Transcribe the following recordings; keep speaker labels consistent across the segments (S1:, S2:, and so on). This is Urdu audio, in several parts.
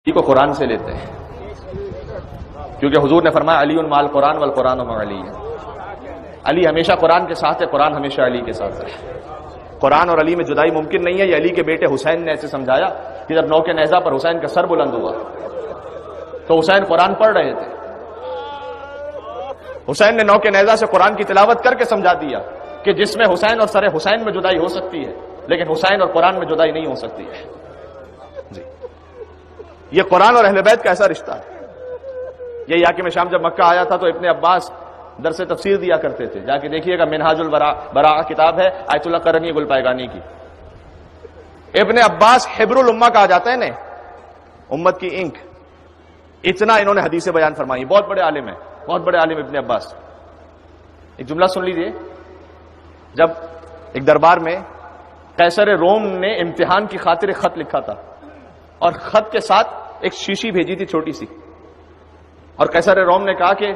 S1: کو قرآن سے لیتے ہیں، کیونکہ حضور نے فرمایا علی مال قرآن والقرآن مع علی، علی ہمیشہ قرآن کے ساتھ ہے، قرآن ہمیشہ علی کے ساتھ ہے۔ قرآن اور علی میں جدائی ممکن نہیں ہے۔ یہ علی کے بیٹے حسین نے ایسے سمجھایا کہ جب نوک نیزہ پر حسین کا سر بلند ہوا تو حسین قرآن پڑھ رہے تھے، حسین نے نوک نیزہ سے قرآن کی تلاوت کر کے سمجھا دیا کہ جس میں حسین اور سر حسین میں جدائی ہو سکتی ہے لیکن حسین اور قرآن میں جدائی نہیں ہو سکتی ہے۔ جی، یہ قرآن اور اہل بیت کا ایسا رشتہ ہے۔ یہی حاکم شام جب مکہ آیا تھا تو ابن عباس درس تفسیر دیا کرتے تھے، جا کے دیکھیے گا، منہاج البراء کتاب ہے آیت اللہ قرنی گل پائگانی کی۔ ابن عباس حبر الامہ کہا جاتا ہے نا، امت کی انک، اتنا انہوں نے حدیثیں بیان فرمائی، بہت بڑے عالم ہیں، بہت بڑے عالم ابن عباس۔ ایک جملہ سن لیجئے، جب ایک دربار میں قیصر روم نے امتحان کی خاطر خط لکھا تھا اور خط کے ساتھ ایک شیشی بھیجی تھی چھوٹی سی، اور قیصر روم نے کہا کہ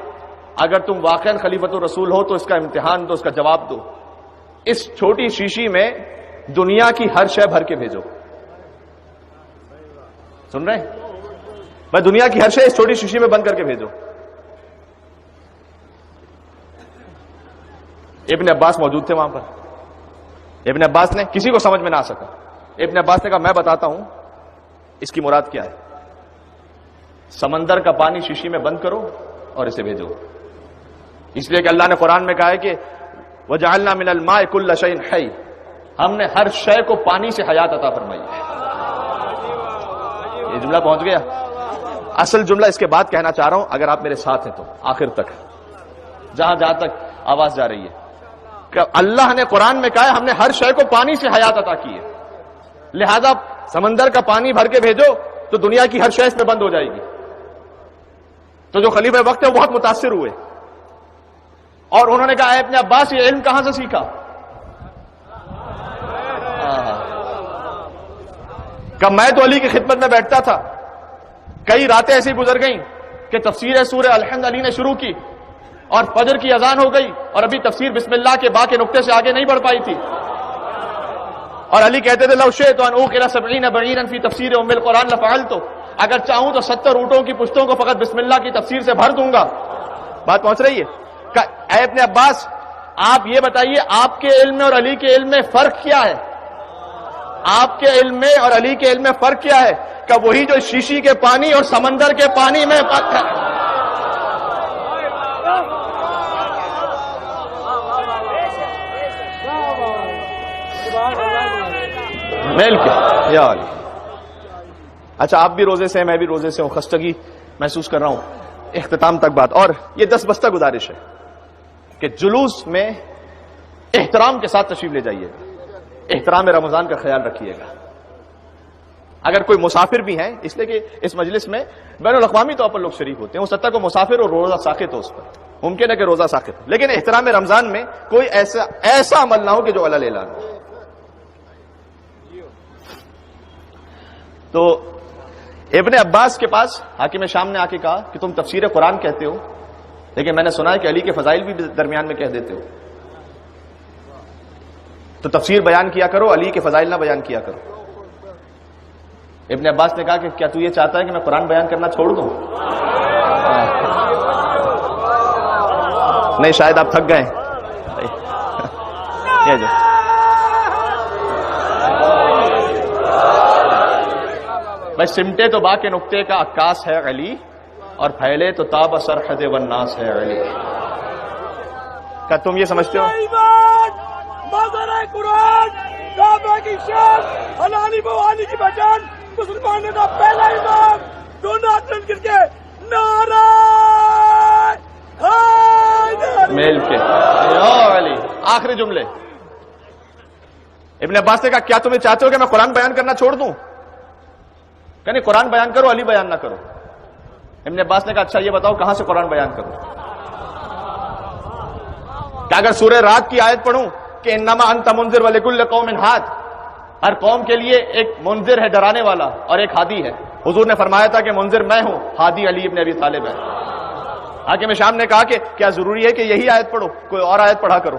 S1: اگر تم واقعا خلیفۃ الرسول ہو تو اس کا امتحان دو، اس کا جواب دو، اس چھوٹی شیشی میں دنیا کی ہر شے بھر کے بھیجو۔ سن رہے ہیں؟ بھائی دنیا کی ہر شے اس چھوٹی شیشی میں بند کر کے بھیجو۔ ابن عباس موجود تھے وہاں پر۔ ابن عباس نے، کسی کو سمجھ میں نہ آ سکا، ابن عباس نے کہا میں بتاتا ہوں اس کی مراد کیا ہے، سمندر کا پانی شیشی میں بند کرو اور اسے بھیجو، اس لیے کہ اللہ نے قرآن میں کہا ہے کہ وَجَعَلْنَا مِنَ الْمَاءِ كُلَّ شَيْءٍ حَيٍّ، ہم نے ہر شے کو پانی سے حیات عطا فرمائی ہے۔ یہ جملہ پہنچ گیا؟ اصل جملہ اس کے بعد کہنا چاہ رہا ہوں، اگر آپ میرے ساتھ ہیں تو آخر تک، جہاں تک آواز جا رہی ہے، کہ اللہ نے قرآن میں کہا ہے ہم نے ہر شے کو پانی سے حیات عطا کی ہے، لہذا سمندر کا پانی بھر کے بھیجو تو دنیا کی ہر شے اس میں بند ہو جائے گی۔ تو جو خلیفہ وقت ہے وہ بہت متاثر ہوئے اور انہوں نے کہا اے ابن عباس یہ علم کہاں سے سیکھا؟ کہ میں تو علی کی خدمت میں بیٹھتا تھا، کئی راتیں ایسی گزر گئیں کہ تفسیر سورہ الحمد علی نے شروع کی اور فجر کی اذان ہو گئی اور ابھی تفسیر بسم اللہ کے با کے نقطے سے آگے نہیں بڑھ پائی تھی، اور علی کہتے تھے لو شئت ان اوقر 70 بعیرا فی تفسیر ام القرآن لفعلت، اگر چاہوں تو 70 اونٹوں کی پشتوں کو فقط بسم اللہ کی تفسیر سے بھر دوں گا۔ بات پہنچ رہی ہے؟ کہ اے ابن عباس آپ یہ بتائیے آپ کے علم میں اور علی کے علم میں فرق کیا ہے؟ آپ کے علم میں اور علی کے علم میں فرق کیا ہے؟ کہ وہی جو شیشی کے پانی اور سمندر کے پانی میں فرق ہے۔ میل کے یا علی۔ اچھا آپ بھی روزے سے ہیں، میں بھی روزے سے ہوں، خستگی محسوس کر رہا ہوں، اختتام تک بات، اور یہ 10 بستہ گزارش ہے کہ جلوس میں احترام کے ساتھ تشریف لے جائیے، احترام رمضان کا خیال رکھیے گا۔ اگر کوئی مسافر بھی ہیں، اس لیے کہ اس مجلس میں بین الاقوامی طور پر لوگ شریک ہوتے ہیں، اس حد تک کو مسافر اور روزہ ساقط ہو، اس پر ممکن ہے کہ روزہ ساقط ہو، لیکن احترام رمضان میں کوئی ایسا عمل نہ ہو کہ جو علل اعلان ہو۔ تو ابن عباس کے پاس حاکم شام نے آ کے کہا کہ تم تفسیر قرآن کہتے ہو لیکن میں نے سنا ہے کہ علی کے فضائل بھی درمیان میں کہہ دیتے ہو، تو تفسیر بیان کیا کرو، علی کے فضائل نہ بیان کیا کرو۔ ابن عباس نے کہا کہ کیا تو یہ چاہتا ہے کہ میں قرآن بیان کرنا چھوڑ دوں؟ نہیں، شاید آپ تھک گئے۔ بھائی سمٹے تو با کے نقطے کا عکاس ہے علی، اور پھیلے تو تاب سرحد والناس ہے علی۔ کیا تم یہ سمجھتے ہو؟
S2: قرآن کعبہ کی شان، حلالی بوانی کی پہچان، مسلمانوں کا پہلا امام، دونوں ہاتھ مل کر کے نعرہ حیدر
S1: میل کے یا علی۔ آخری جملے ابن عباس نے کہا کیا تمہیں چاہتے ہو کہ میں قرآن بیان کرنا چھوڑ دوں؟ کہ نہیں، قرآن بیان کرو، علی بیان نہ کرو۔ ابن عباس نے کہا اچھا یہ بتاؤ کہاں سے قرآن بیان کروں؟ کہ اگر سورہ رات کی آیت پڑھوں کہ انما انت منذر ولکل قوم ہاد، ہر قوم کے لیے ایک منذر ہے ڈرانے والا اور ایک ہادی ہے، حضور نے فرمایا تھا کہ منذر میں ہوں، ہادی علی ابن ابی طالب ہے۔ حاکم شام نے کہا کہ کیا ضروری ہے کہ یہی آیت پڑھو، کوئی اور آیت پڑھا کرو؟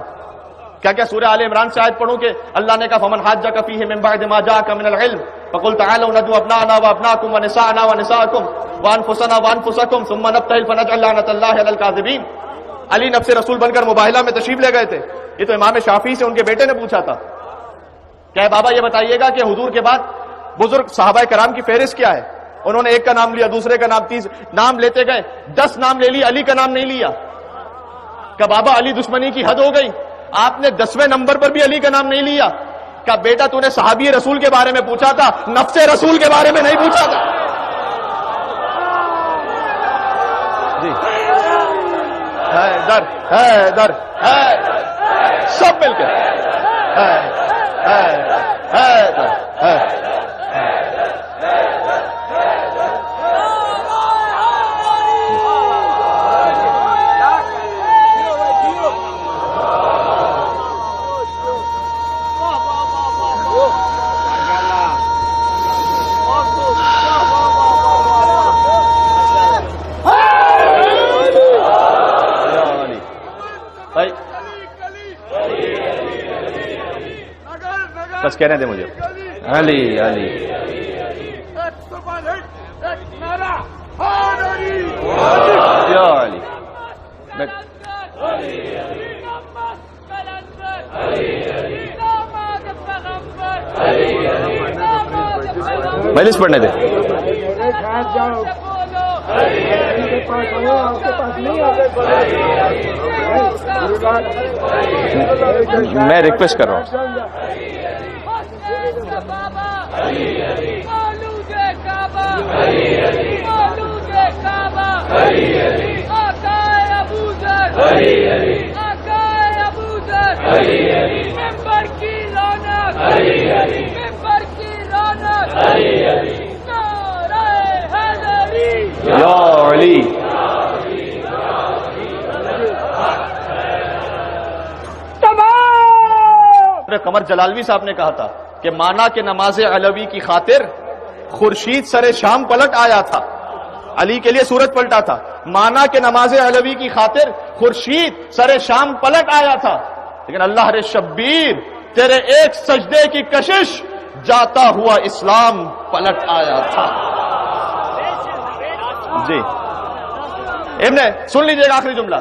S1: کیا سورہ آل عمران سے آیت پڑھوں کہ اللہ نے کہا فمن حاجک فیہ من بعد ما جاءک من العلم فقل تعالوا ندعو ابناءنا وابناءكم ونساءنا ونساءكم وانفسنا وانفسكم ثم نبتهل فنجعل لعنة الله على الكاذبين. علی نفس رسول بن کر مباہلہ میں تشریف لے گئے تھے. یہ تو امام شافعی سے ان کے بیٹے نے پوچھا تھا کہ بابا یہ بتائیے گا کہ حضور کے بعد بزرگ صحابہ کرام کی فہرست کیا ہے؟ انہوں نے ایک کا نام لیا, دوسرے کا نام, 30 نام لیتے گئے, 10 نام لے لی, علی کا نام نہیں لیا. کہ بابا علی دشمنی کی حد ہو گئی, آپ نے 10ویں نمبر پر بھی علی کا نام نہیں لیا. کہ بیٹا تو نے صحابی رسول کے بارے میں پوچھا تھا, نفس رسول کے بارے میں نہیں پوچھا تھا. جی حیدر حیدر سب مل کے بس کہنے دیں مجھے. علی علی یا علی. مجلس پڑھنے دیں. میں ریکویسٹ کر رہا ہوں. قمر جلالوی صاحب نے کہا تھا کہ مانا کہ نماز علوی کی خاطر خورشید سر شام پلٹ آیا تھا. علی کے لیے سورج پلٹا تھا. مانا کہ نماز علوی کی خاطر خورشید سر شام پلٹ آیا تھا, لیکن اللہ رے شبیر تیرے ایک سجدے کی کشش جاتا ہوا اسلام پلٹ آیا تھا. جی سن لیجئے گا آخری جملہ.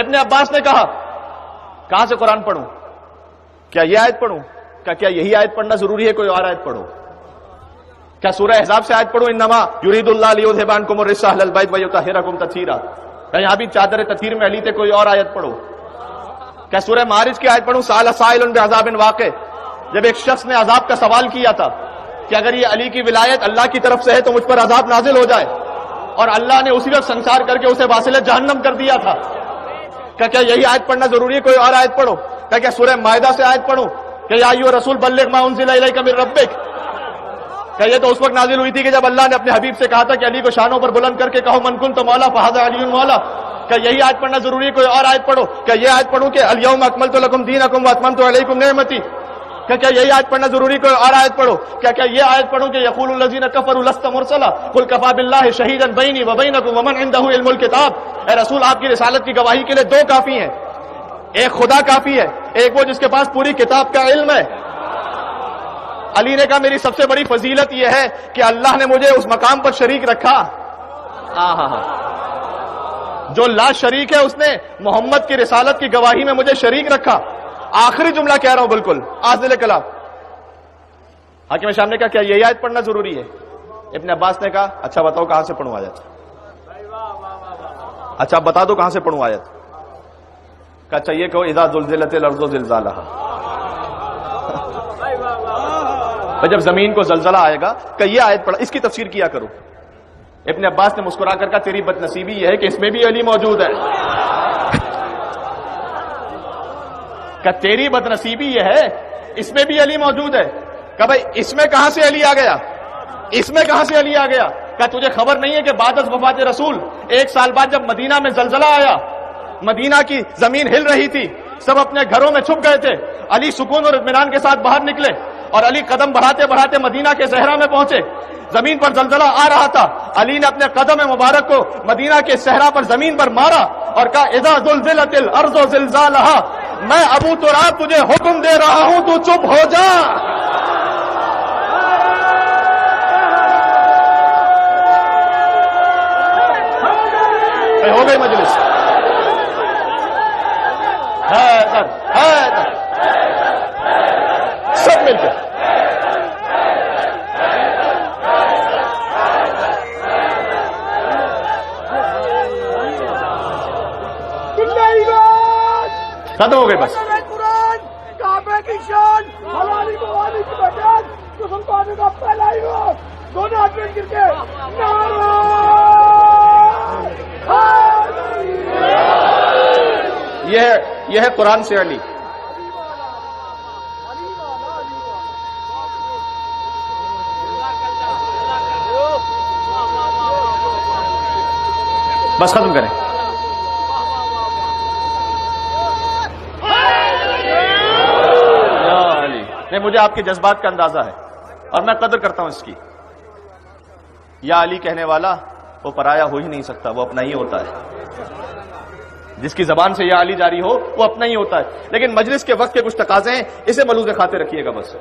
S1: ابن عباس نے کہا کہاں سے قرآن پڑھوں؟ کیا یہ آیت پڑھوں؟ کیا یہی آیت پڑھنا ضروری ہے؟ کوئی اور آیت پڑھو. کیا سورہ احزاب سے آیت پڑھوں انما یرید اللہ لیذھب عنکم الرجس اہل البیت ویطہرکم تطہیرا؟ کیا یہاں بھی چادر تطہیر میں علی تھے؟ کوئی اور آیت پڑھو. کیا سورہ معارج کی آیت پڑھوں سأل سائل بعذاب واقع؟ جب ایک شخص نے عذاب کا سوال کیا تھا کہ اگر یہ علی کی ولایت اللہ کی طرف سے ہے تو مجھ پر عذاب نازل ہو جائے, اور اللہ نے اسی وقت سنسار کر کے اسے واصل جہنم کر دیا تھا. کیا یہی آیت پڑھنا ضروری ہے؟ کوئی اور آیت پڑھو. کیا سورہ مائدہ سے آیت پڑھوں کہ یا ایھا رسول بلغ ما انزل الیک من ربک؟ کہ یہ تو اس وقت نازل ہوئی تھی کہ جب اللہ نے اپنے حبیب سے کہا تھا کہ علی کو شانوں پر بلند کر کے کہو من کنت مولا فھذا علی مولا. کہ یہی آیت پڑھنا ضروری ہے؟ کوئی اور آیت پڑھو. کہ یہ آیت پڑھوں کہ الیوم اکملت لکم دینکم واتممت علیکم نعمتی؟ کیا یہی آیت پڑھنا ضروری؟ کوئی اور آیت پڑھو. کیا یہ آیت پڑھوں کہ یقول الذین کفروا لست مرسلا قل کفی باللہ شہیدا بینی وبینکم ومن عنده علم الکتاب؟ اے رسول آپ کی رسالت کی گواہی کے لیے 2 کافی ہیں. ایک خدا کافی ہے, ایک وہ جس کے پاس پوری کتاب کا علم ہے. علی نے کہا میری سب سے بڑی فضیلت یہ ہے کہ اللہ نے مجھے اس مقام پر شریک رکھا. جو لا شریک ہے اس نے محمد کی رسالت کی گواہی میں مجھے شریک رکھا. آخری جملہ کہہ رہا ہوں بالکل آخر کلام. حاکم شام نے کہا کیا یہی آیت پڑھنا ضروری ہے؟ ابن عباس نے کہا اچھا بتاؤ کہاں سے پڑھوں آیت؟ اچھا بتا دو کہاں سے پڑھوں آیت؟ اچھا یہ کہو اذا زلزلت الارض زلزالها. جب زمین کو زلزلہ آئے گا کہ یہ آیت پڑھا, اس کی تفسیر کیا کرو. ابن عباس نے مسکرا کر کہا تیری بد نصیبی یہ ہے کہ اس میں بھی علی موجود ہے. کہ تیری بد نصیبی یہ ہے اس میں بھی علی موجود ہے. کہ بھائی اس میں کہاں سے علی آ گیا؟ اس میں کہاں سے علی آ گیا؟ کہ تجھے خبر نہیں ہے کہ بعد از وفات رسول 1 سال بعد جب مدینہ میں زلزلہ آیا, مدینہ کی زمین ہل رہی تھی, سب اپنے گھروں میں چھپ گئے تھے, علی سکون اور اطمینان کے ساتھ باہر نکلے اور علی قدم بڑھاتے بڑھاتے مدینہ کے صحرا میں پہنچے. زمین پر زلزلہ آ رہا تھا, علی نے اپنے قدم مبارک کو مدینہ کے صحرا پر زمین پر مارا اور کہا اذا زلزلت الارض زلزالها, میں ابو تراب تجھے حکم دے رہا ہوں تو چپ ہو جا. ہو گئی مجلس. حیدر حیدر سب مل کے. ختم ہو گئی بس.
S2: قرآن کعبے کی شان حلالی موانی کی پہچان مسلمانوں کا پہلا امام دونوں ہاتھ میں گر کے نعرہ
S1: یہ ہے قرآن سے علی. بس ختم کریں. نہیں، مجھے آپ کے جذبات کا اندازہ ہے اور میں قدر کرتا ہوں اس کی. یا علی کہنے والا وہ پرایا ہو ہی نہیں سکتا، وہ اپنا ہی ہوتا ہے. جس کی زبان سے یا علی جاری ہو وہ اپنا ہی ہوتا ہے. لیکن مجلس کے وقت کے کچھ تقاضے ہیں، اسے ملوز خاطر رکھیے گا بس.